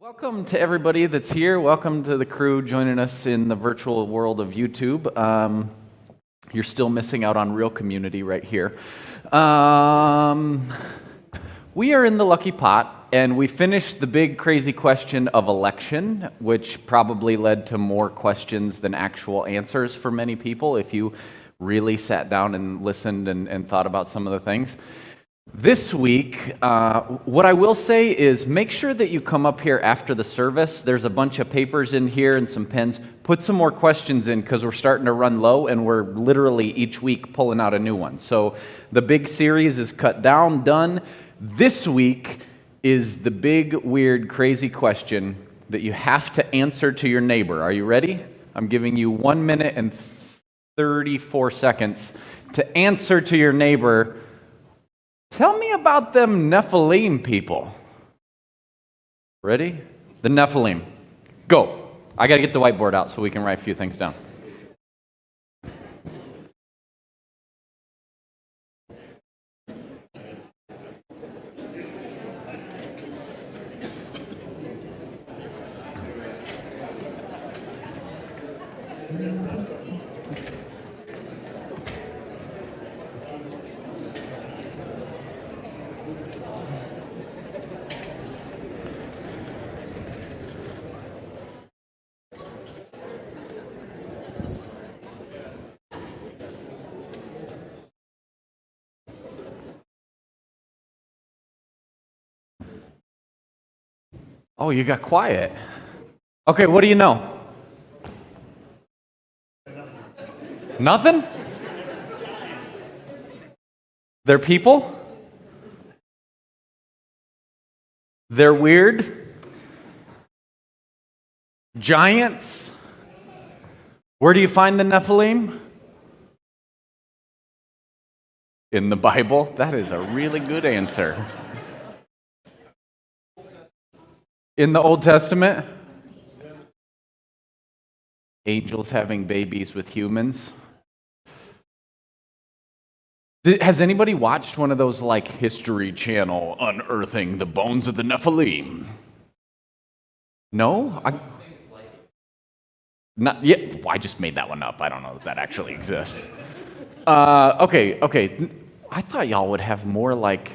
Welcome to everybody that's here. Welcome to the crew joining us in the virtual world of YouTube. You're still missing out on real community right here. We are in the Luckypot, and we finished the big crazy question of election, which probably led to more questions than actual answers for many people if you really sat down and listened and thought about some of the things. This week, what I will say is make sure that you come up here after the service. There's a bunch of papers in here and some pens. Put some more questions in because we're starting to run low and we're literally each week pulling out a new one. So the big series is cut down, done. This week is the big, weird, crazy question that you have to answer to your neighbor. Are you ready? I'm giving you 1 minute and 34 seconds to answer to your neighbor. Tell me about them Nephilim people. Ready? The Nephilim. Go. I got to get the whiteboard out so we can write a few things down. Oh, you got quiet. Okay, what do you know? Nothing? They're people? They're weird? Giants? Where do you find the Nephilim? In the Bible? That is a really good answer. In the Old Testament? Angels having babies with humans. Has anybody watched one of those like History Channel unearthing the bones of the Nephilim? No? Not yet. Well, I just made that one up. I don't know if that actually exists. Okay. I thought y'all would have more like,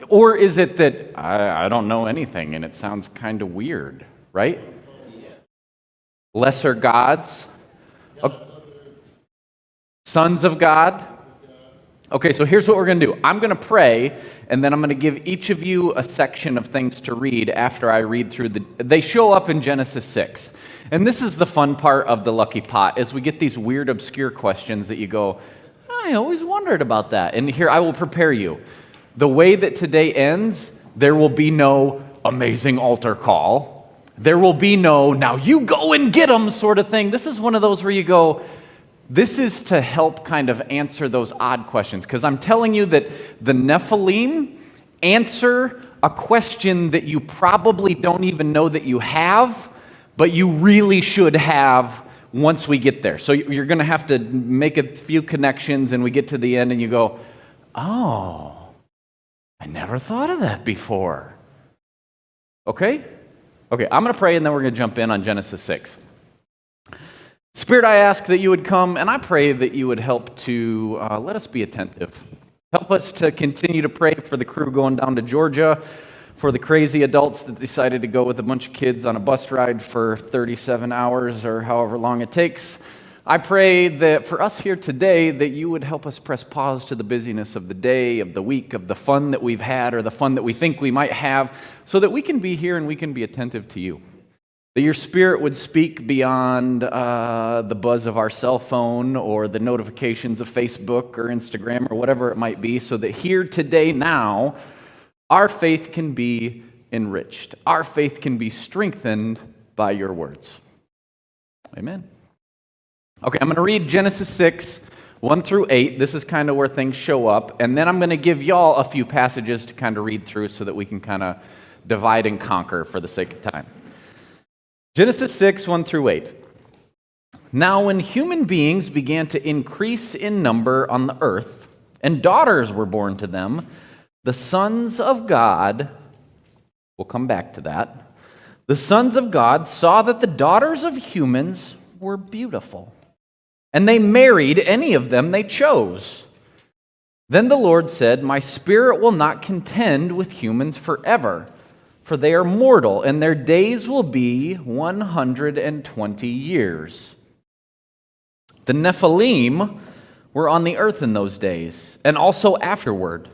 Or is it that I don't know anything and it sounds kind of weird, right? Yeah. Lesser gods? Sons of God? Okay, so here's what we're going to do. I'm going to pray, and then I'm going to give each of you a section of things to read after I read through they show up in Genesis 6. And this is the fun part of the Luckypot, is we get these weird, obscure questions that you go, I always wondered about that. And here, I will prepare you. The way that today ends, there will be no amazing altar call. There will be no, now you go and get them sort of thing. This is one of those where you go, this is to help kind of answer those odd questions. Because I'm telling you that the Nephilim answer a question that you probably don't even know that you have, but you really should have once we get there. So you're going to have to make a few connections, and we get to the end, and you go, oh, I never thought of that before. Okay, I'm going to pray, and then we're going to jump in on Genesis 6. Spirit, I ask that you would come, and I pray that you would help to let us be attentive. Help us to continue to pray for the crew going down to Georgia, for the crazy adults that decided to go with a bunch of kids on a bus ride for 37 hours or however long it takes. I pray that for us here today, that you would help us press pause to the busyness of the day, of the week, of the fun that we've had or the fun that we think we might have, so that we can be here and we can be attentive to you. That your Spirit would speak beyond the buzz of our cell phone or the notifications of Facebook or Instagram or whatever it might be, so that here today now, our faith can be enriched. Our faith can be strengthened by your words. Amen. Okay, I'm going to read Genesis 6, 1 through 8. This is kind of where things show up. And then I'm going to give y'all a few passages to kind of read through so that we can kind of divide and conquer for the sake of time. Genesis 6, 1 through 8. Now when human beings began to increase in number on the earth, and daughters were born to them, the sons of God, we'll come back to that, The sons of God saw that the daughters of humans were beautiful, and they married any of them they chose. Then the Lord said, My spirit will not contend with humans forever, for they are mortal, and their days will be 120 years. The Nephilim were on the earth in those days, and also afterward,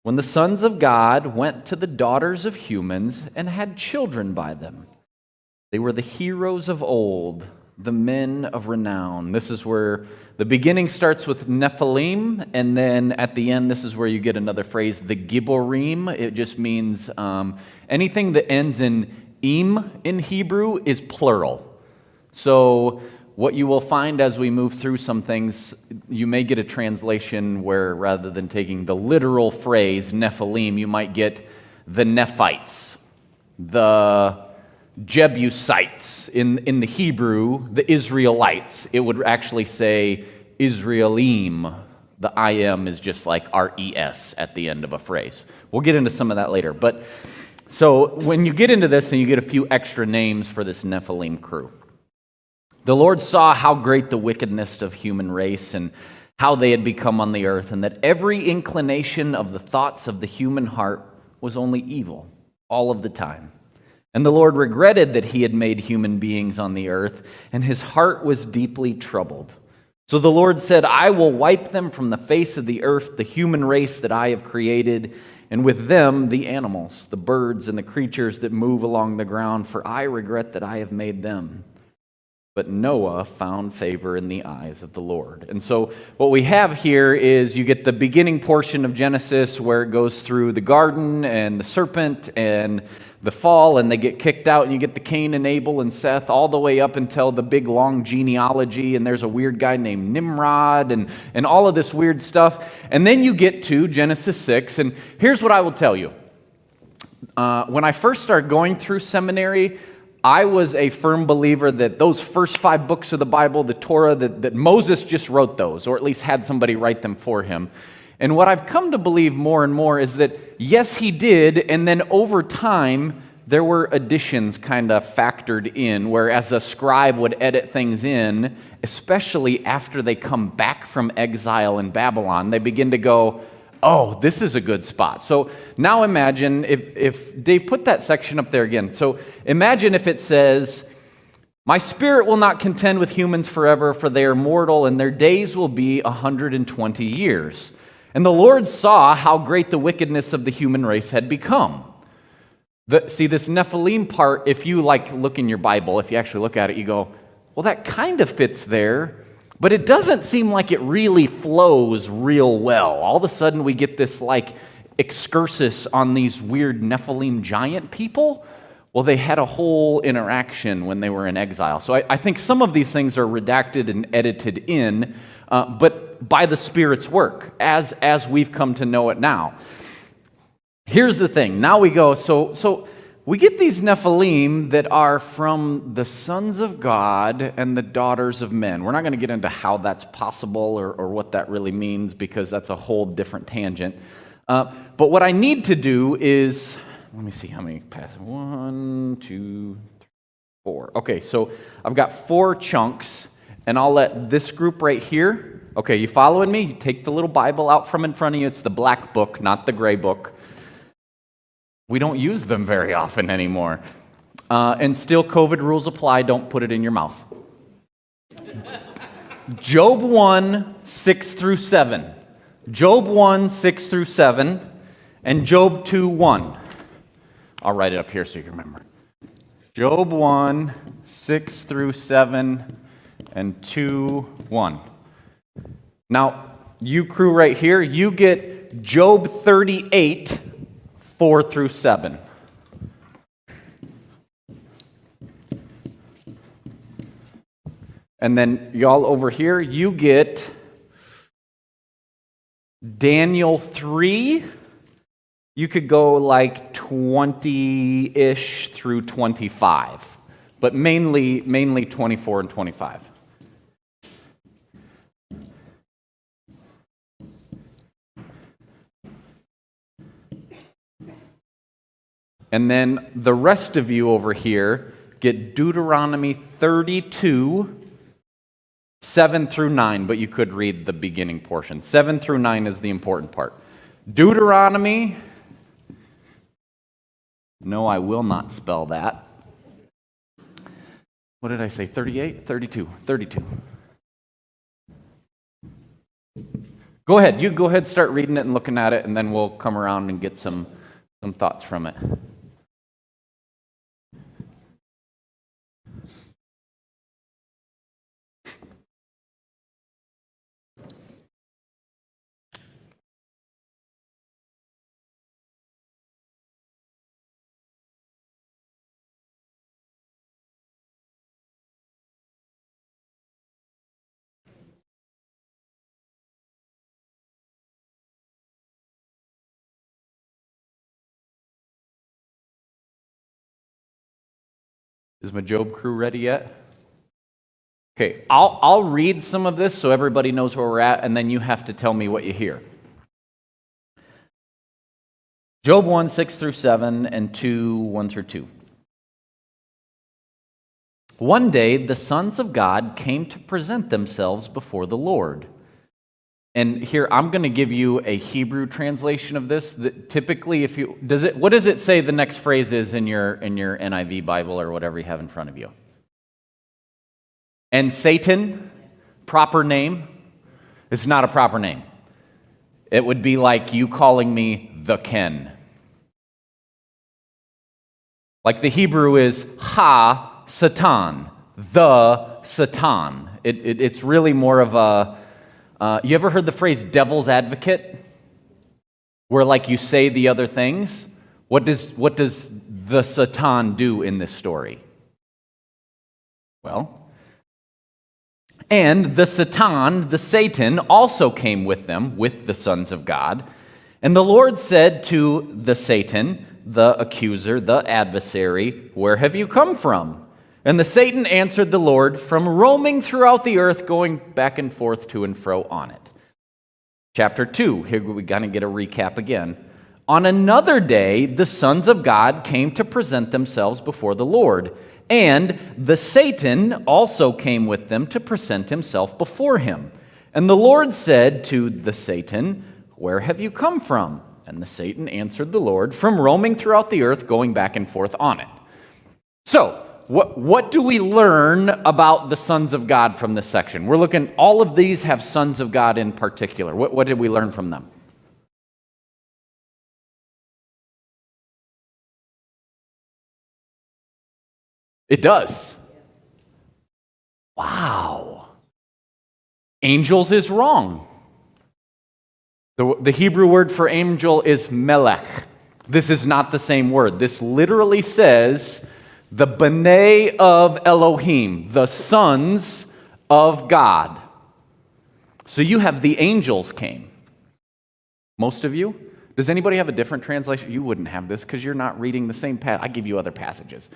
when the sons of God went to the daughters of humans and had children by them. They were the heroes of old, the men of renown. This is where the beginning starts with Nephilim, and then at the end, this is where you get another phrase, the Giborim. It just means anything that ends in im in Hebrew is plural. So what you will find as we move through some things, you may get a translation where rather than taking the literal phrase Nephilim, you might get the Nephites, the Jebusites. In the Hebrew, the Israelites. It would actually say Israelim. The I-M is just like R-E-S at the end of a phrase. We'll get into some of that later. But so when you get into this, then you get a few extra names for this Nephilim crew. The Lord saw how great the wickedness of human race and how they had become on the earth, and that every inclination of the thoughts of the human heart was only evil all of the time. And the Lord regretted that he had made human beings on the earth, and his heart was deeply troubled. So the Lord said, I will wipe them from the face of the earth, the human race that I have created, and with them the animals, the birds, and the creatures that move along the ground, for I regret that I have made them. But Noah found favor in the eyes of the Lord. And so what we have here is you get the beginning portion of Genesis where it goes through the garden and the serpent and the fall, and they get kicked out, and you get the Cain and Abel and Seth all the way up until the big long genealogy, and there's a weird guy named Nimrod and all of this weird stuff. And then you get to Genesis 6, and here's what I will tell you. When I first started going through seminary, I was a firm believer that those first 5 books of the Bible, the Torah, that Moses just wrote those, or at least had somebody write them for him. And what I've come to believe more and more is that, yes, he did, and then over time, there were additions kind of factored in, whereas a scribe would edit things in, especially after they come back from exile in Babylon. They begin to go, oh, this is a good spot. So now imagine if they put that section up there again. So imagine if it says, My spirit will not contend with humans forever, for they are mortal, and their days will be 120 years. And the Lord saw how great the wickedness of the human race had become. See, this Nephilim part, if you look in your Bible, if you actually look at it, you go, well, that kind of fits there. But it doesn't seem like it really flows real well. All of a sudden we get this excursus on these weird Nephilim giant people. Well, they had a whole interaction when they were in exile. So I think some of these things are redacted and edited in, but by the Spirit's work, as we've come to know it now. Here's the thing. Now we go, so we get these Nephilim that are from the sons of God and the daughters of men. We're not going to get into how that's possible or what that really means, because that's a whole different tangent. But what I need to do is, let me see how many passes. 1, 2, 3, 4. Okay, so I've got 4 chunks, and I'll let this group right here. Okay, you following me? You take the little Bible out from in front of you. It's the black book, not the gray book. We don't use them very often anymore. And still, COVID rules apply. Don't put it in your mouth. Job 1, 6 through 7. Job 1, 6 through 7. And Job 2, 1. I'll write it up here so you can remember. Job 1, 6 through 7, and 2, 1. Now, you crew right here, you get Job 38, 4 through 7. And then y'all over here, you get Daniel 3. You could go 20-ish through 25, but mainly 24 and 25. And then the rest of you over here get Deuteronomy 32, 7 through 9, but you could read the beginning portion. 7 through 9 is the important part. Deuteronomy, no, I will not spell that. What did I say, 38? 32, 32. Go ahead, you go ahead, start reading it and looking at it, and then we'll come around and get some thoughts from it. Is my Job crew ready yet? Okay, I'll read some of this so everybody knows where we're at, and then you have to tell me what you hear. Job 1, 6 through 7, and 2, 1 through 2. One day the sons of God came to present themselves before the Lord. And here I'm going to give you a Hebrew translation of this. That typically, what does it say the next phrase is in your NIV Bible or whatever you have in front of you? And Satan, proper name? It's not a proper name. It would be like you calling me the Ken. Like the Hebrew is ha-Satan, the Satan. It's really more of a... you ever heard the phrase devil's advocate? Where like you say the other things? What does the Satan do in this story? Well, and the Satan also came with them, with the sons of God. And the Lord said to the Satan, the accuser, the adversary, "Where have you come from?" And the Satan answered the Lord, "From roaming throughout the earth, going back and forth to and fro on it." Chapter 2, here we got to get a recap again. On another day, the sons of God came to present themselves before the Lord, and the Satan also came with them to present himself before him. And the Lord said to the Satan, "Where have you come from?" And the Satan answered the Lord, "From roaming throughout the earth, going back and forth on it." So, what do we learn about the sons of God from this section? We're looking, all of these have sons of God in particular. What did we learn from them? It does. Wow. Angels is wrong. The Hebrew word for angel is melech. This is not the same word. This literally says the B'nai of Elohim, the sons of God. So you have the angels came. Most of you? Does anybody have a different translation? You wouldn't have this because you're not reading the same passage. I give you other passages.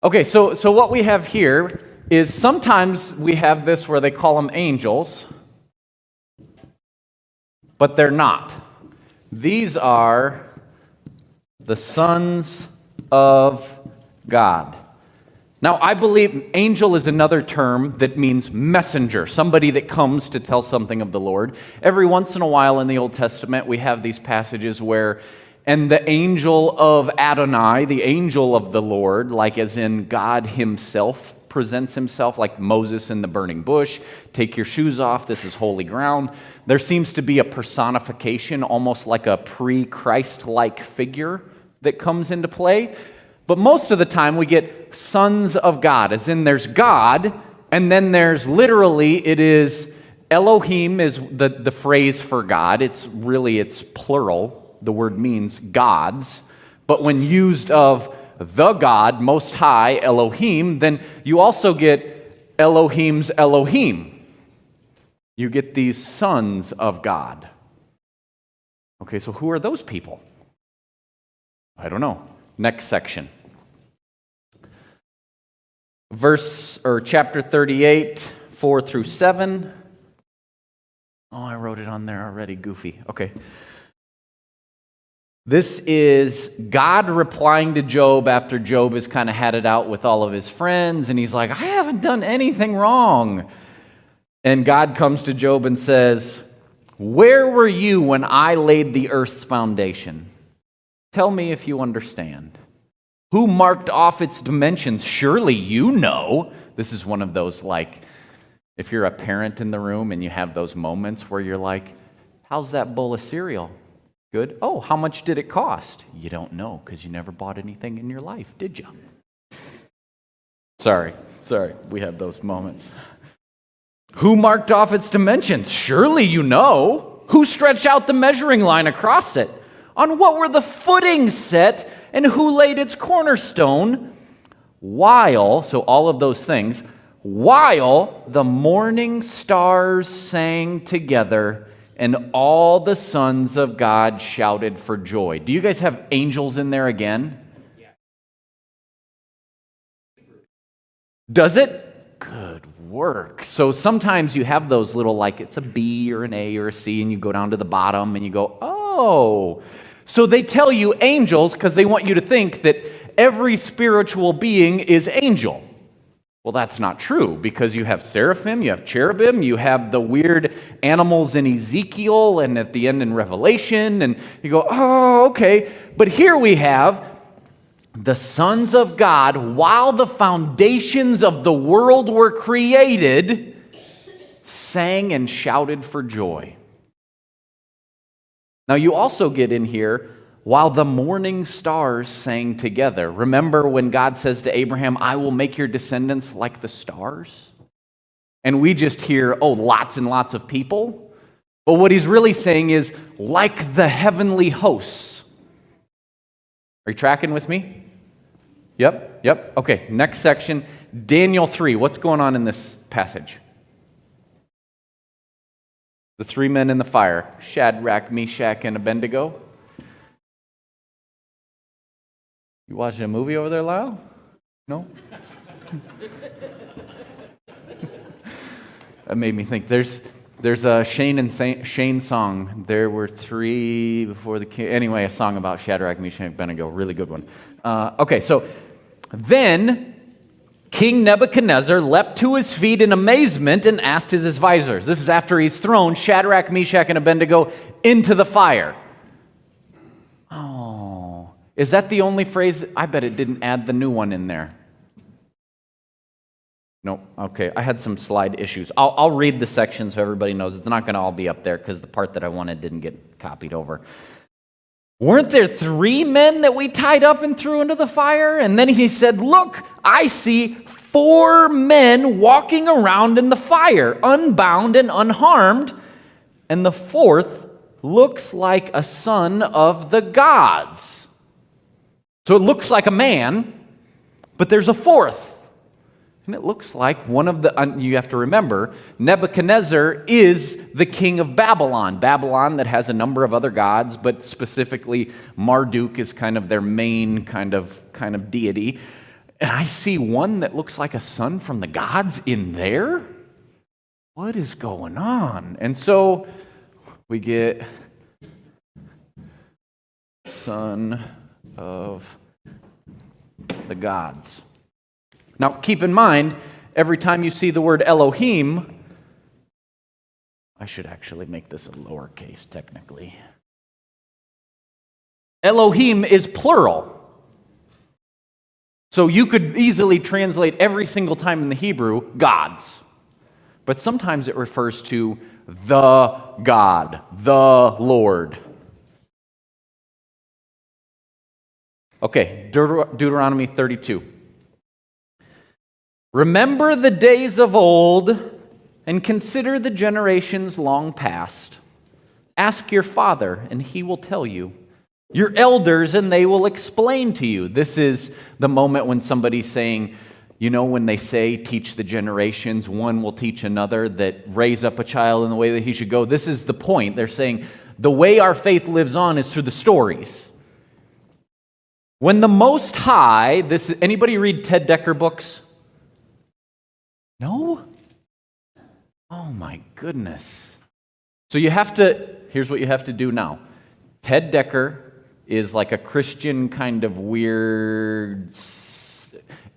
Okay, so what we have here is sometimes we have this where they call them angels, but they're not. These are the sons of God. Now, I believe angel is another term that means messenger, somebody that comes to tell something of the Lord. Every once in a while in the Old Testament, we have these passages where, and the angel of Adonai, the angel of the Lord, like as in God himself presents himself, like Moses in the burning bush, "Take your shoes off, this is holy ground." There seems to be a personification, almost like a pre-Christ-like figure that comes into play. But most of the time we get sons of God, as in there's God, and then there's literally, it is Elohim is the phrase for God. It's plural. The word means gods. But when used of the God, Most High, Elohim, then you also get Elohim's Elohim. You get these sons of God. Okay, so who are those people? I don't know. Next section. Chapter 38, 4 through 7. Oh, I wrote it on there already, goofy. Okay. This is God replying to Job after Job has kind of had it out with all of his friends, and he's like, I haven't done anything wrong. And God comes to Job and says, where were you when I laid the earth's foundation? Tell me if you understand. Who marked off its dimensions? Surely you know. This is one of those, like, if you're a parent in the room and you have those moments where you're like, how's that bowl of cereal? Good. Oh, how much did it cost? You don't know because you never bought anything in your life, did you? Sorry, we have those moments. Who marked off its dimensions? Surely you know. Who stretched out the measuring line across it? On what were the footings set, and who laid its cornerstone? So all of those things, while the morning stars sang together, and all the sons of God shouted for joy. Do you guys have angels in there again? Yeah. Does it? Good work. So sometimes you have those little, like it's a B or an A or a C, and you go down to the bottom and you go, oh. So they tell you angels because they want you to think that every spiritual being is angel. Well, that's not true, because you have seraphim, you have cherubim, you have the weird animals in Ezekiel and at the end in Revelation, and you go, oh, okay. But here we have the sons of God, while the foundations of the world were created, sang and shouted for joy. Now you also get in here, while the morning stars sang together. Remember when God says to Abraham, I will make your descendants like the stars? And we just hear, oh, lots and lots of people. But what he's really saying is, like the heavenly hosts. Are you tracking with me? Yep. Okay, next section, Daniel 3. What's going on in this passage? The three men in the fire, Shadrach, Meshach, and Abednego. You watching a movie over there, Lyle? No? That made me think. There's a Shane song. There were three before the king. Anyway, a song about Shadrach, Meshach, and Abednego. Really good one. Okay, so then King Nebuchadnezzar leapt to his feet in amazement and asked his advisors. This is after he's thrown Shadrach, Meshach, and Abednego into the fire. Oh. Is that the only phrase? I bet it didn't add the new one in there. No, okay. I had some slide issues. I'll read the section so everybody knows. It's not going to all be up there because the part that I wanted didn't get copied over. Weren't there three men that we tied up and threw into the fire? And then he said, look, I see four men walking around in the fire, unbound and unharmed, and the fourth looks like a son of the gods. So it looks like a man, but there's a fourth. And it looks like one of the, you have to remember, Nebuchadnezzar is the king of Babylon. Babylon that has a number of other gods, but specifically Marduk is kind of their main kind of deity. And I see one that looks like a son from the gods in there. What is going on? And so we get son of the gods. Now, keep in mind, every time you see the word Elohim, I should actually make this a lowercase, technically. Elohim is plural. So you could easily translate every single time in the Hebrew, gods. But sometimes it refers to the God, the Lord. Okay, Deuteronomy 32. Remember the days of old and consider the generations long past. Ask your father, and he will tell you. Your elders, and they will explain to you. This is the moment when somebody's saying, you know, when they say teach the generations, one will teach another, that raise up a child in the way that he should go. This is the point. They're saying the way our faith lives on is through the stories. When the Most High, anybody read Ted Dekker books? No? Oh my goodness. So here's what you have to do now. Ted Dekker, is like a Christian kind of weird...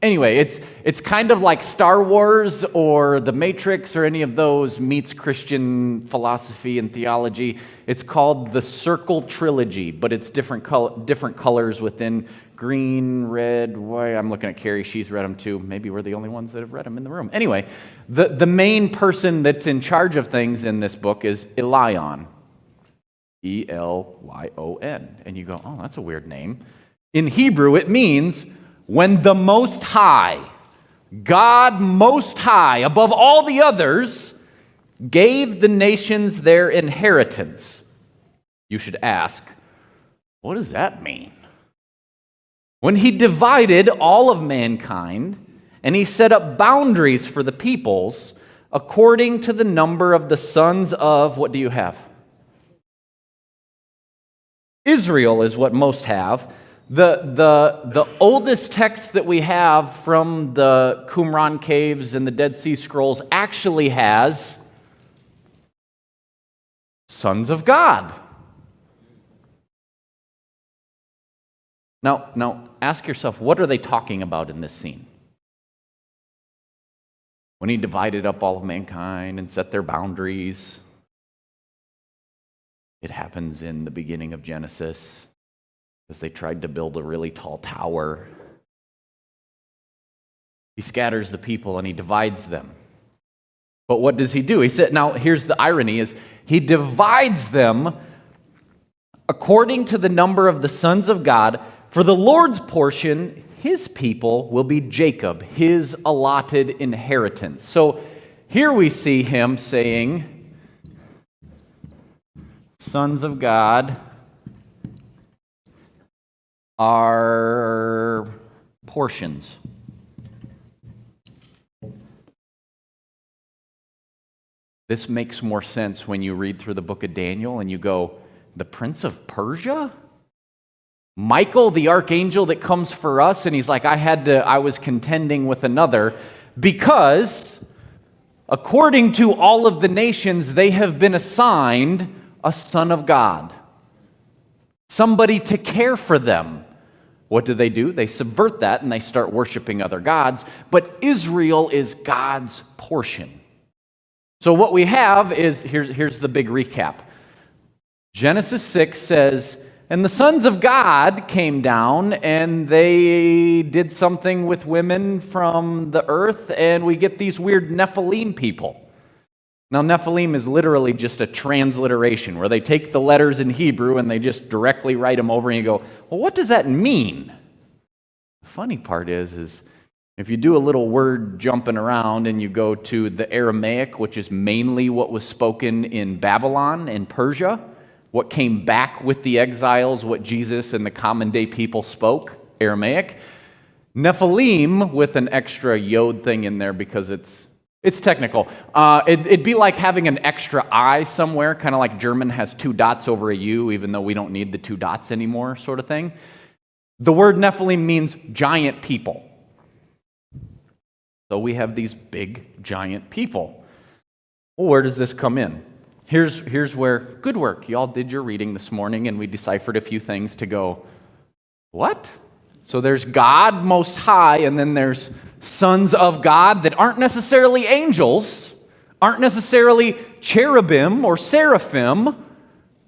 Anyway, it's kind of like Star Wars or The Matrix or any of those meets Christian philosophy and theology. It's called the Circle Trilogy, but it's different colors within green, red, white. I'm looking at Carrie. She's read them too. Maybe we're the only ones that have read them in the room. Anyway, the main person that's in charge of things in this book is Elion. E-L-Y-O-N. And you go, oh, that's a weird name. In Hebrew, it means when the Most High, God Most High, above all the others, gave the nations their inheritance. You should ask, what does that mean? When he divided all of mankind, and he set up boundaries for the peoples according to the number of the sons of, what do you have? Israel is what most have. The oldest text that we have from the Qumran caves and the Dead Sea Scrolls actually has sons of God. Now, ask yourself, what are they talking about in this scene? When he divided up all of mankind and set their boundaries, it happens in the beginning of Genesis, as they tried to build a really tall tower. He scatters the people and he divides them. But what does he do? He said, now here's the irony, is he divides them according to the number of the sons of God. For the Lord's portion, his people will be Jacob, his allotted inheritance. So here we see him saying, sons of God are portions. This makes more sense when you read through the book of Daniel and you go, the prince of Persia? Michael, the archangel that comes for us, and he's like, I was contending with another, because according to all of the nations, they have been assigned a son of God, somebody to care for them. What do? They subvert that and they start worshiping other gods, but Israel is God's portion. So what we have is, here's the big recap. Genesis 6 says, and the sons of God came down and they did something with women from the earth, and we get these weird Nephilim people. Now, Nephilim is literally just a transliteration where they take the letters in Hebrew and they just directly write them over, and you go, well, what does that mean? The funny part is if you do a little word jumping around and you go to the Aramaic, which is mainly what was spoken in Babylon and Persia, what came back with the exiles, what Jesus and the common day people spoke, Aramaic. Nephilim, with an extra yod thing in there because it's technical. It'd be like having an extra I somewhere, kind of like German has two dots over a U, even though we don't need the two dots anymore, sort of thing. The word Nephilim means giant people. So we have these big, giant people. Well, where does this come in? Here's where, good work. Y'all did your reading this morning, and we deciphered a few things to go, what? So there's God Most High, and then there's sons of God that aren't necessarily angels, aren't necessarily cherubim or seraphim,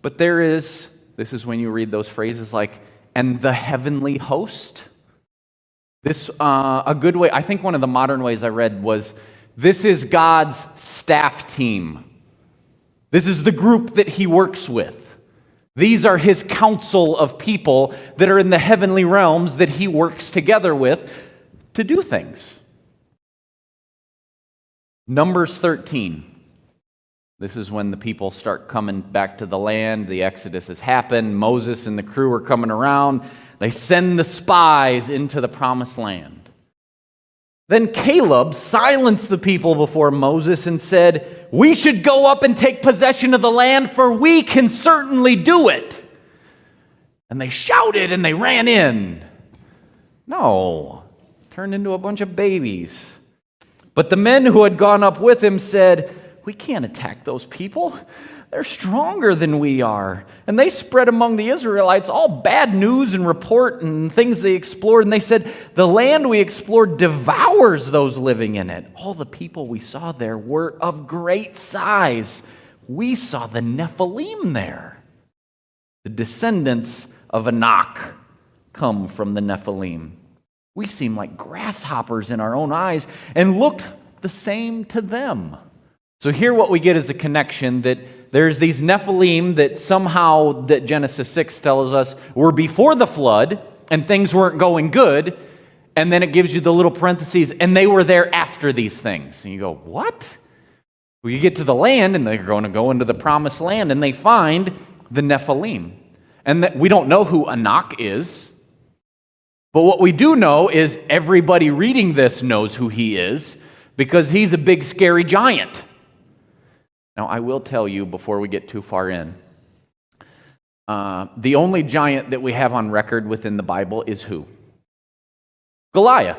but this is when you read those phrases like, and the heavenly host. This, a good way, I think one of the modern ways I read was, this is God's staff team. This is the group that he works with. These are his council of people that are in the heavenly realms that he works together with to do things. Numbers 13. This is when the people start coming back to the land. The Exodus has happened. Moses and the crew are coming around. They send the spies into the promised land. Then Caleb silenced the people before Moses and said, we should go up and take possession of the land, for we can certainly do it. And they shouted and they ran in. No, turned into a bunch of babies. But the men who had gone up with him said, we can't attack those people. They're stronger than we are. And they spread among the Israelites all bad news and report and things they explored. And they said, the land we explored devours those living in it. All the people we saw there were of great size. We saw the Nephilim there. The descendants of Anak come from the Nephilim. We seem like grasshoppers in our own eyes and looked the same to them. So here what we get is a connection that there's these Nephilim that somehow that Genesis 6 tells us were before the flood and things weren't going good. And then it gives you the little parentheses, and they were there after these things. And you go, what? Well, you get to the land, and they're going to go into the promised land, and they find the Nephilim. And we don't know who Anak is. But what we do know is everybody reading this knows who he is because he's a big, scary giant. Now, I will tell you before we get too far in, the only giant that we have on record within the Bible is who? Goliath.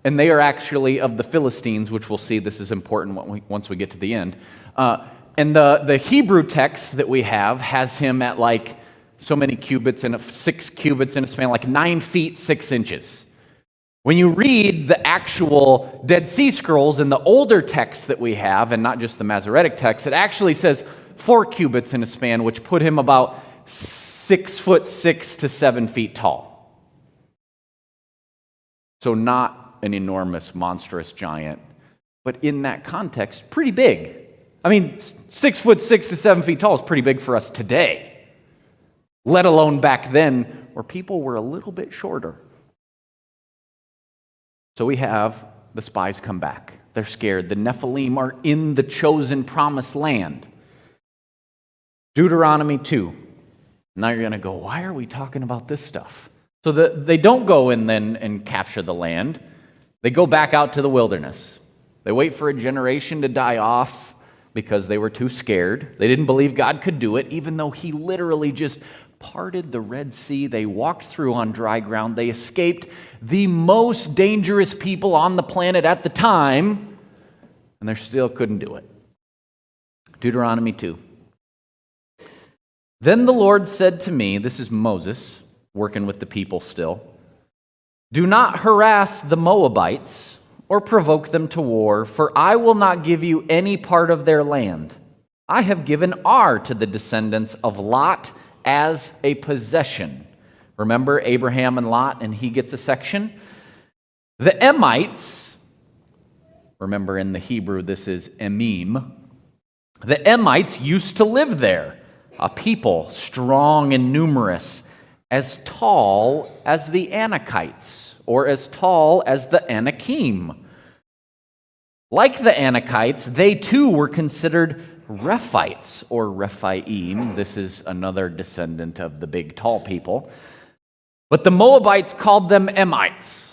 And they are actually of the Philistines, which we'll see this is important once we get to the end. And the Hebrew text that we have has him at like so many cubits and 6 cubits in a span, like 9 feet 6 inches. When you read the actual Dead Sea Scrolls and the older texts that we have, and not just the Masoretic text, it actually says 4 cubits in a span, which put him about 6'6" to 7 feet tall. So not an enormous, monstrous giant, but in that context, pretty big. I mean, 6'6" to 7 feet tall is pretty big for us today, let alone back then where people were a little bit shorter. So we have the spies come back. They're scared. The Nephilim are in the chosen promised land. Deuteronomy 2. Now you're going to go, why are we talking about this stuff? So they don't go in then and capture the land. They go back out to the wilderness. They wait for a generation to die off because they were too scared. They didn't believe God could do it, even though he literally just parted the Red Sea. They walked through on dry ground. They escaped the most dangerous people on the planet at the time, and they still couldn't do it. Deuteronomy 2. Then the Lord said to me, this is Moses working with the people still, do not harass the Moabites or provoke them to war, for I will not give you any part of their land. I have given Ar to the descendants of Lot as a possession. Remember Abraham and Lot, and he gets a section? The Emites, remember in the Hebrew this is Emim, the Emites used to live there, a people strong and numerous, as tall as the Anakites, or as tall as the Anakim. Like the Anakites, they too were considered Rephites, or Rephaim. This is another descendant of the big, tall people. But the Moabites called them Emites.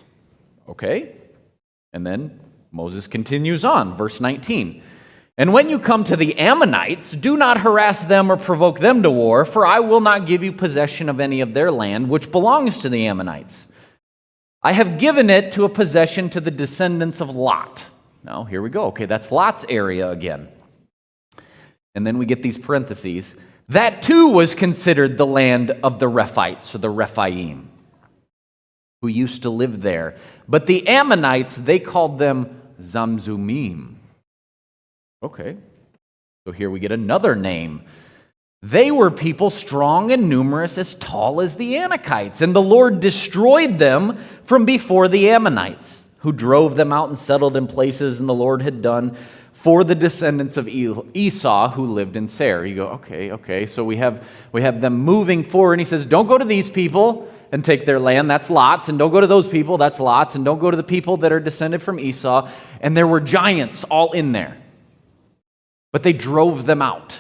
Okay? And then Moses continues on, verse 19. And when you come to the Ammonites, do not harass them or provoke them to war, for I will not give you possession of any of their land, which belongs to the Ammonites. I have given it to a possession to the descendants of Lot. Now, here we go. Okay, that's Lot's area again. And then we get these parentheses. That too was considered the land of the Rephites, or the Rephaim, who used to live there. But the Ammonites, they called them Zamzumim. Okay, so here we get another name. They were people strong and numerous, as tall as the Anakites, and the Lord destroyed them from before the Ammonites, who drove them out and settled in places, and the Lord had done for the descendants of Esau who lived in Seir. You go, okay. So we have them moving forward, and he says, don't go to these people and take their land, that's Lot's, and don't go to those people, that's Lot's, and don't go to the people that are descended from Esau. And there were giants all in there, but they drove them out.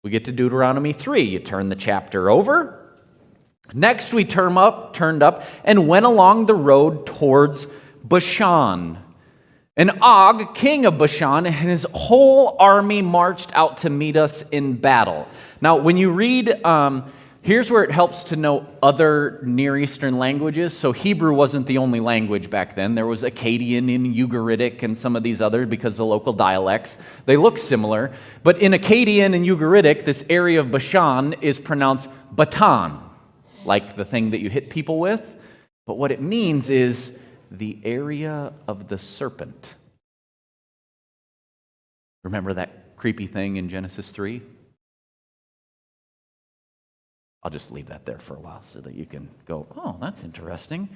We get to Deuteronomy 3. You turn the chapter over. Next we turned up and went along the road towards Bashan. And Og, king of Bashan, and his whole army marched out to meet us in battle. Now, when you read Here's where it helps to know other Near Eastern languages. So Hebrew wasn't the only language back then. There was Akkadian and Ugaritic and some of these others because the local dialects. They look similar. But in Akkadian and Ugaritic, this area of Bashan is pronounced Batan, like the thing that you hit people with. But what it means is the area of the serpent. Remember that creepy thing in Genesis 3? I'll just leave that there for a while so that you can go, oh, that's interesting.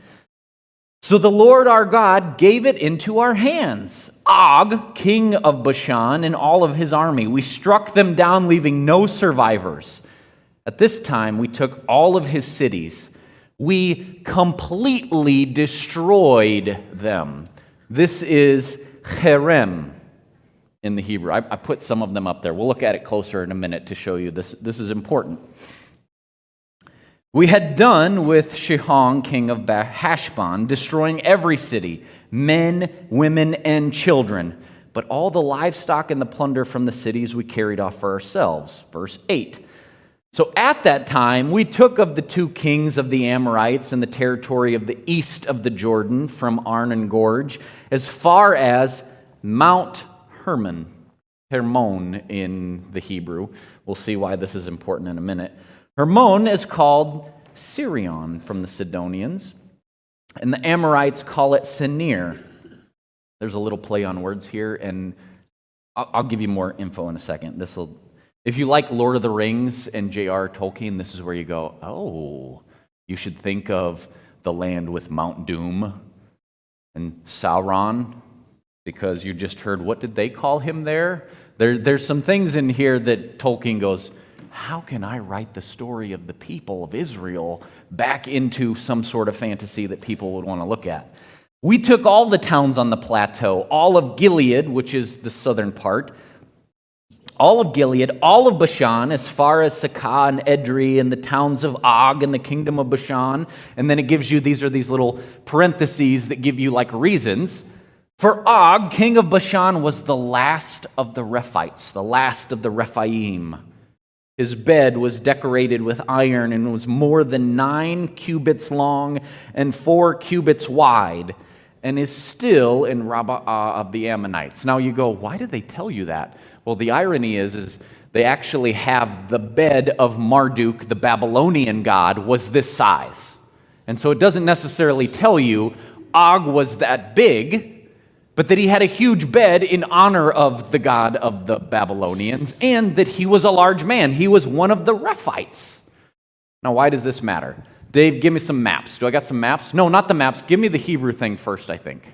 So the Lord our God gave it into our hands. Og, king of Bashan, and all of his army. We struck them down, leaving no survivors. At this time, we took all of his cities. We completely destroyed them. This is cherem in the Hebrew. I put some of them up there. We'll look at it closer in a minute to show you this. This is important. We had done with Shihon, king of Heshbon, destroying every city, men, women, and children. But all the livestock and the plunder from the cities we carried off for ourselves. Verse 8. So at that time, we took of the 2 kings of the Amorites in the territory of the east of the Jordan, from Arnon Gorge, as far as Mount Hermon in the Hebrew. We'll see why this is important in a minute. Hermon is called Sirion from the Sidonians, and the Amorites call it Senir. There's a little play on words here, and I'll give you more info in a second. If you like Lord of the Rings and J.R. Tolkien, this is where you go, oh, you should think of the land with Mount Doom and Sauron, because you just heard, what did they call him there? There's some things in here that Tolkien goes, how can I write the story of the people of Israel back into some sort of fantasy that people would want to look at? We took all the towns on the plateau, all of Gilead, which is the southern part, all of Gilead, all of Bashan, as far as Sakah and Edrei, and the towns of Og and the kingdom of Bashan. And then it gives you, these are these little parentheses that give you like reasons. For Og, king of Bashan, was the last of the Rephites, the last of the Rephaim. His bed was decorated with iron and was more than 9 cubits long and 4 cubits wide, and is still in Rabbah of the Ammonites. Now you go, why did they tell you that? Well, the irony is they actually have the bed of Marduk, the Babylonian god, was this size. And so it doesn't necessarily tell you Og was that big, but that he had a huge bed in honor of the god of the Babylonians, and that he was a large man. He was one of the Rephites. Now, why does this matter? Dave, give me some maps. Do I got some maps? No, not the maps. Give me the Hebrew thing first, I think.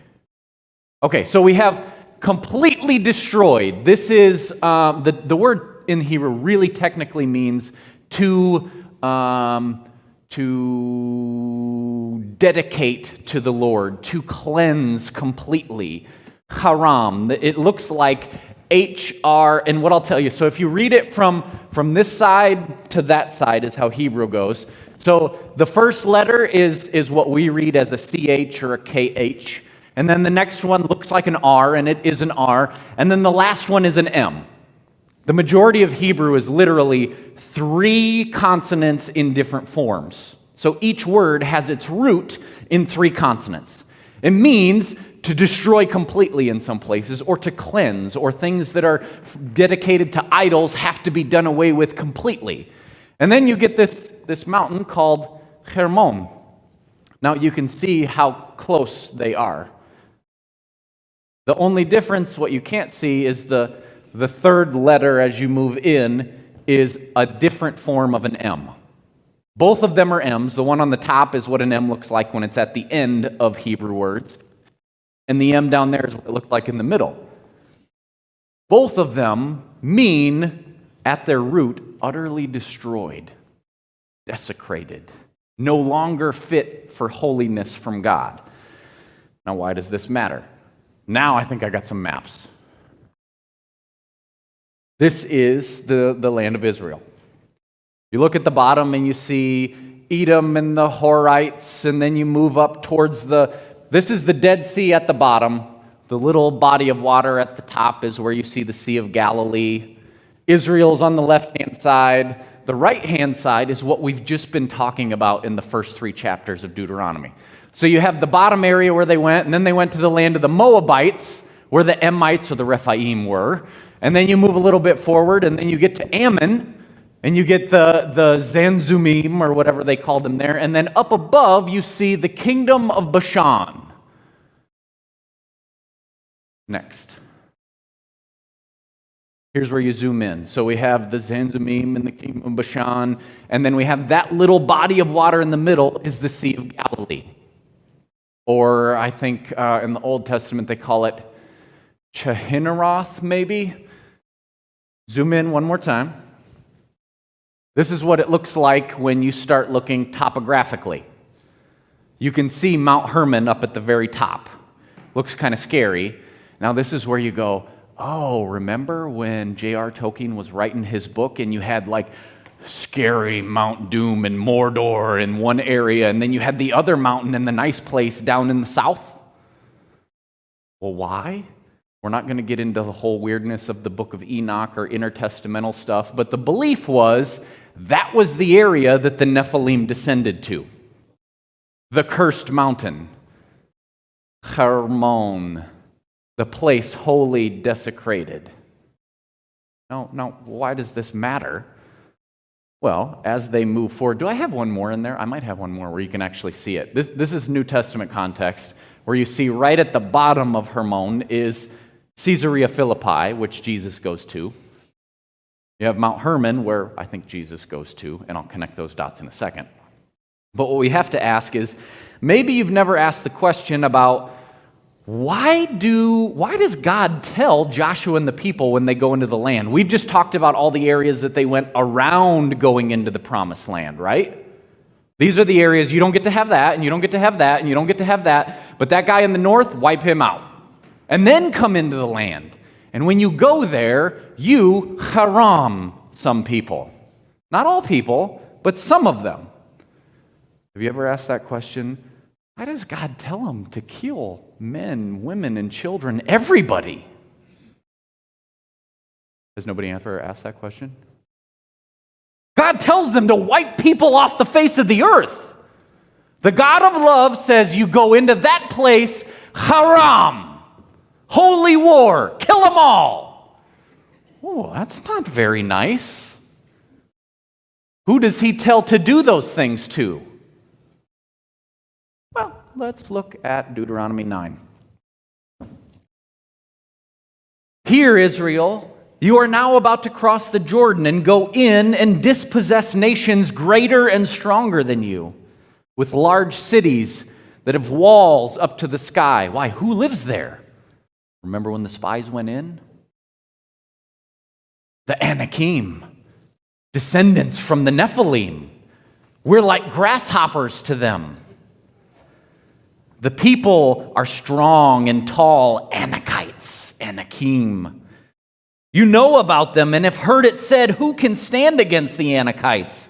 Okay, so we have completely destroyed. This is, the word in Hebrew really technically means to dedicate to the Lord, to cleanse completely. Haram. It looks like HR, and what I'll tell you, so if you read it from this side to that side is how Hebrew goes. So the first letter is what we read as a CH or a KH, and then the next one looks like an R, and it is an R, and then the last one is an M. The majority of Hebrew is literally 3 consonants in different forms. So each word has its root in 3 consonants. It means to destroy completely in some places, or to cleanse, or things that are dedicated to idols have to be done away with completely. And then you get this mountain called Hermon. Now you can see how close they are. The only difference, what you can't see, is the third letter as you move in is a different form of an M. Both of them are M's. The one on the top is what an M looks like when it's at the end of Hebrew words. And the M down there is what it looked like in the middle. Both of them mean, at their root, utterly destroyed, desecrated, no longer fit for holiness from God. Now, why does this matter? Now I think I got some maps. This is the land of Israel. You look at the bottom and you see Edom and the Horites, and then you move up towards this is the Dead Sea at the bottom. The little body of water at the top is where you see the Sea of Galilee. Israel's on the left-hand side. the right-hand side is what we've just been talking about in the first 3 chapters of Deuteronomy. So you have the bottom area where they went, and then they went to the land of the Moabites, where the Emites or the Rephaim were. And then you move a little bit forward, and then you get to Ammon, and you get the Zanzumim, or whatever they called them there. And then up above, you see the kingdom of Bashan. Next. Here's where you zoom in. So we have the Zanzumim and the kingdom of Bashan, and then we have that little body of water in the middle is the Sea of Galilee. Or I think in the Old Testament they call it Chehinnaroth, maybe. Zoom in one more time. This is what it looks like when you start looking topographically. You can see Mount Hermon up at the very top. Looks kind of scary. Now this is where you go, oh, remember when J.R. Tolkien was writing his book and you had like scary Mount Doom and Mordor in one area, and then you had the other mountain in the nice place down in the south? Well, why? We're not going to get into the whole weirdness of the book of Enoch or intertestamental stuff, but the belief was that was the area that the Nephilim descended to. The cursed mountain. Hermon. The place wholly desecrated. Now, why does this matter? Well, as they move forward, do I have one more in there? I might have one more where you can actually see it. This is New Testament context, where you see right at the bottom of Hermon is Caesarea Philippi, which Jesus goes to. You have Mount Hermon, where I think Jesus goes to, and I'll connect those dots in a second. But what we have to ask is, maybe you've never asked the question about why does God tell Joshua and the people when they go into the land? We've just talked about all the areas that they went around going into the promised land, right? These are the areas you don't get to have that, and you don't get to have that, and you don't get to have that, but that guy in the north, wipe him out. And then come into the land. And when you go there, you haram some people. Not all people, but some of them. Have you ever asked that question? Why does God tell them to kill men, women, and children, everybody? Has nobody ever asked that question? God tells them to wipe people off the face of the earth. The God of love says you go into that place, haram, holy war, kill them all. Oh, that's not very nice. Who does he tell to do those things to? Well, let's look at Deuteronomy 9. Hear, Israel, you are now about to cross the Jordan and go in and dispossess nations greater and stronger than you, with large cities that have walls up to the sky. Why? Who lives there? Remember when the spies went in? The Anakim, descendants from the Nephilim. We're like grasshoppers to them. The people are strong and tall, Anakites, Anakim. You know about them and have heard it said, who can stand against the Anakites?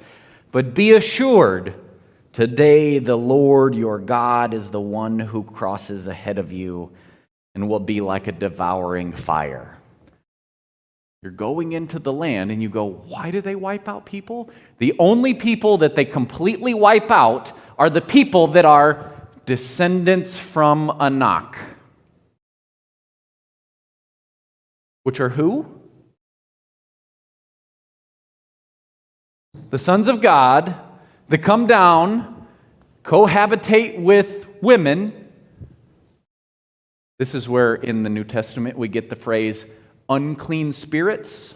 But be assured, today the Lord your God is the one who crosses ahead of you and will be like a devouring fire. You're going into the land and you go, why do they wipe out people? The only people that they completely wipe out are the people that are descendants from Anak. Which are who? The sons of God that come down, cohabitate with women. This is where in the New Testament we get the phrase unclean spirits.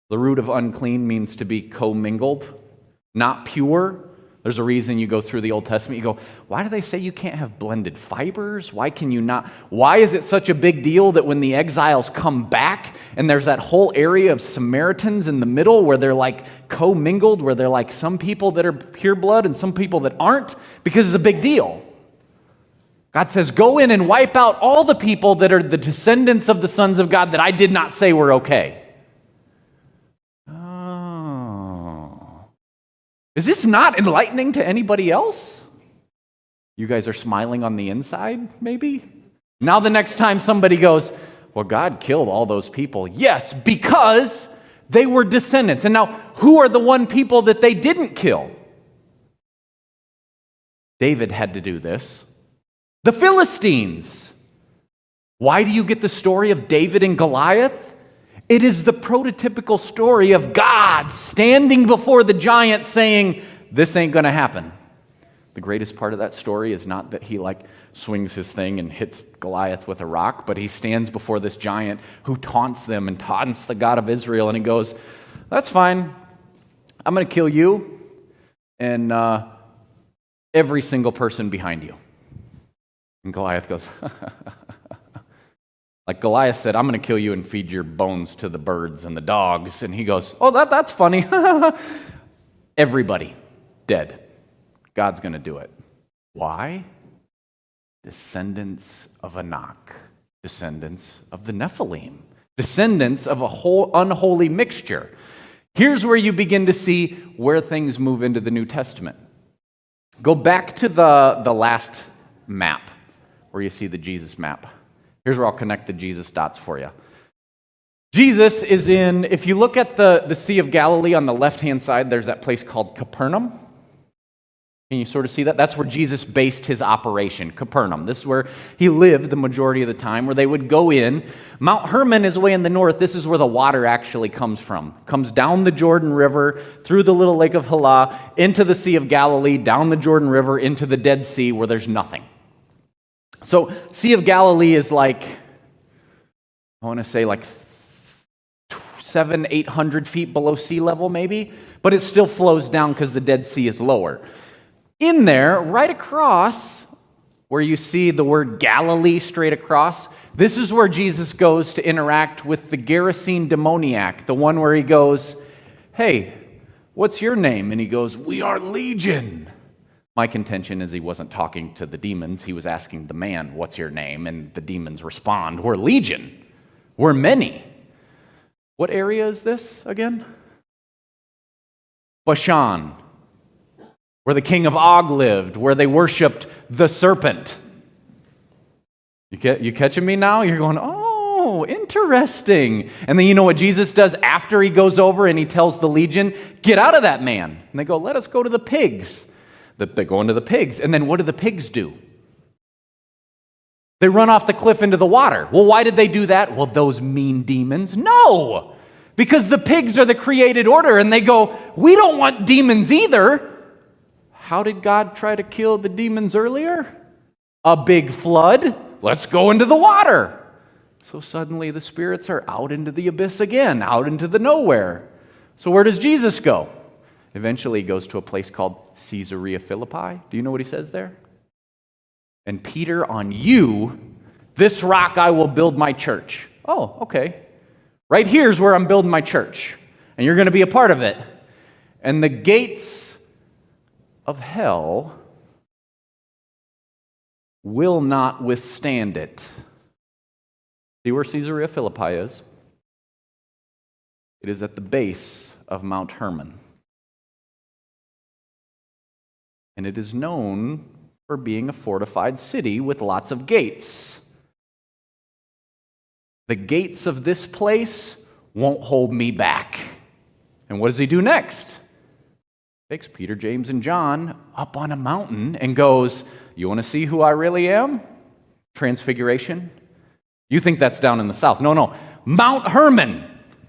The root of unclean means to be commingled, not pure. There's a reason you go through the Old Testament, you go, why do they say you can't have blended fibers? Why can you not? Why is it such a big deal that when the exiles come back and there's that whole area of Samaritans in the middle where they're like commingled, where they're like some people that are pure blood and some people that aren't? Because it's a big deal. God says, go in and wipe out all the people that are the descendants of the sons of God that I did not say were okay. Is this not enlightening to anybody else? You guys are smiling on the inside, maybe? Now the next time somebody goes, well, God killed all those people. Yes, because They were descendants. And now, who are the one people that they didn't kill? David had to do this. The Philistines. Why do you get the story of David and Goliath? It is the prototypical story of God standing before the giant saying, this ain't going to happen. The greatest part of that story is not that he swings his thing and hits Goliath with a rock, but he stands before this giant who taunts them and taunts the God of Israel, and he goes, that's fine. I'm going to kill you and every single person behind you. And Goliath goes, like Goliath said, I'm going to kill you and feed your bones to the birds and the dogs. And he goes, oh, that's funny. Everybody dead. God's going to do it. Why? Descendants of Anak. Descendants of the Nephilim. Descendants of a whole unholy mixture. Here's where you begin to see where things move into the New Testament. Go back to the last map, where you see the Jesus map. Here's where I'll connect the Jesus dots for you. Jesus is in, if you look at the Sea of Galilee on the left-hand side, there's that place called Capernaum. Can you sort of see that? That's where Jesus based his operation, Capernaum. This is where he lived the majority of the time, where they would go in. Mount Hermon is way in the north. This is where the water actually comes from. Comes down the Jordan River, through the little lake of Halah, into the Sea of Galilee, down the Jordan River, into the Dead Sea, where there's nothing. So, Sea of Galilee is I want to say 700-800 feet below sea level maybe, but it still flows down because the Dead Sea is lower. In there, right across, where you see the word Galilee straight across, this is where Jesus goes to interact with the Gerasene demoniac, the one where he goes, hey, what's your name? And he goes, we are Legion. My contention is he wasn't talking to the demons, he was asking the man, what's your name? And the demons respond, we're Legion. We're many. What area is this again? Bashan, where the king of Og lived, where they worshipped the serpent. You catching me now? You're going, oh, interesting. And then you know what Jesus does after he goes over and he tells the legion, get out of that man. And they go, let us go to the pigs. They go into the pigs. And then what do the pigs do? They run off the cliff into the water. Well, why did they do that? Well, those mean demons? No, because the pigs are the created order. And they go, we don't want demons either. How did God try to kill the demons earlier? A big flood. Let's go into the water. So suddenly the spirits are out into the abyss again, out into the nowhere. So where does Jesus go? Eventually he goes to a place called Caesarea Philippi. Do you know what he says there? And Peter, on you, this rock I will build my church. Oh, okay. Right here's where I'm building my church. And you're going to be a part of it. And the gates of hell will not withstand it. See where Caesarea Philippi is? It is at the base of Mount Hermon. And it is known for being a fortified city with lots of gates. The gates of this place won't hold me back. And what does he do next? Takes Peter, James, and John up on a mountain and goes, you want to see who I really am? Transfiguration. You think that's down in the south. No. Mount Hermon.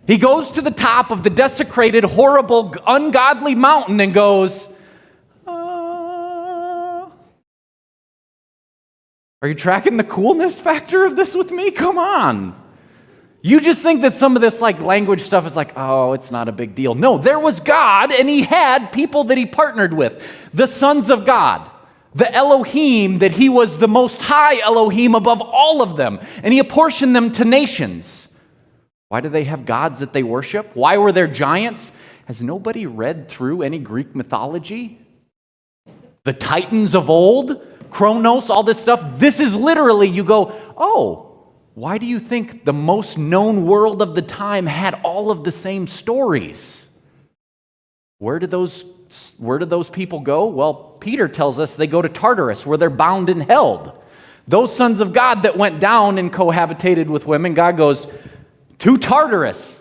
He goes to the top of the desecrated, horrible, ungodly mountain and goes, Are you tracking the coolness factor of this with me? Come on. You just think that some of this language stuff is it's not a big deal. No, there was God, and he had people that he partnered with. The sons of God. The Elohim, that he was the most high Elohim above all of them. And he apportioned them to nations. Why do they have gods that they worship? Why were there giants? Has nobody read through any Greek mythology? The Titans of old? Kronos, all this stuff? This is literally, you go, oh, why do you think the most known world of the time had all of the same stories? Where did those people go? Well, Peter tells us they go to Tartarus, where they're bound and held. Those sons of God that went down and cohabitated with women, God goes, to Tartarus.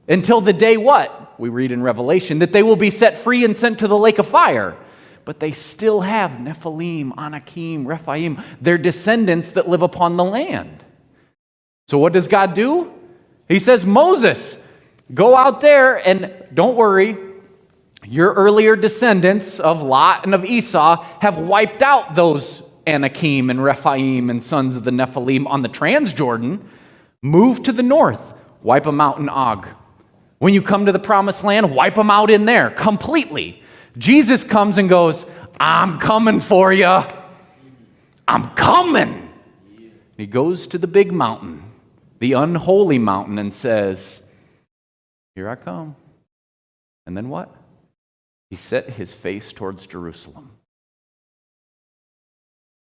Until the day what? We read in Revelation that they will be set free and sent to the lake of fire. But they still have Nephilim, Anakim, Rephaim, their descendants that live upon the land. So what does God do? He says, Moses, go out there and don't worry, your earlier descendants of Lot and of Esau have wiped out those Anakim and Rephaim and sons of the Nephilim on the Transjordan. Move to the north, wipe them out in Og. When you come to the promised land, wipe them out in there completely. Jesus comes and goes, I'm coming for you. I'm coming. He goes to the big mountain, the unholy mountain, and says, here I come. And then what? He set his face towards Jerusalem.